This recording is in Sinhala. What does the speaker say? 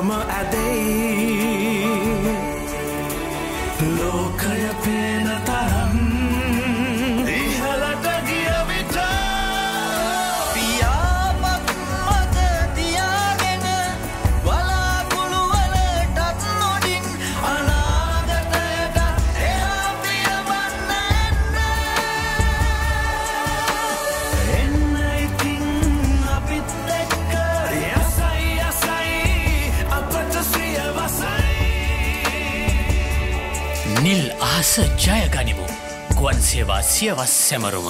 ඔබම ඇදෙයි ලෝකය පේන තරම් ඉහළට ගිය විට පියාපත් මත තියාගෙන වලාකුළු වලටත් නොඩින් අනාගතයට එහා පියවන්න එන්න ඉතින් අපිත් එක්ක යසයි අපට සියවසයි නිල් අහස ජය ගනිමු ගුවන් සේවා සියවස් සැමරුම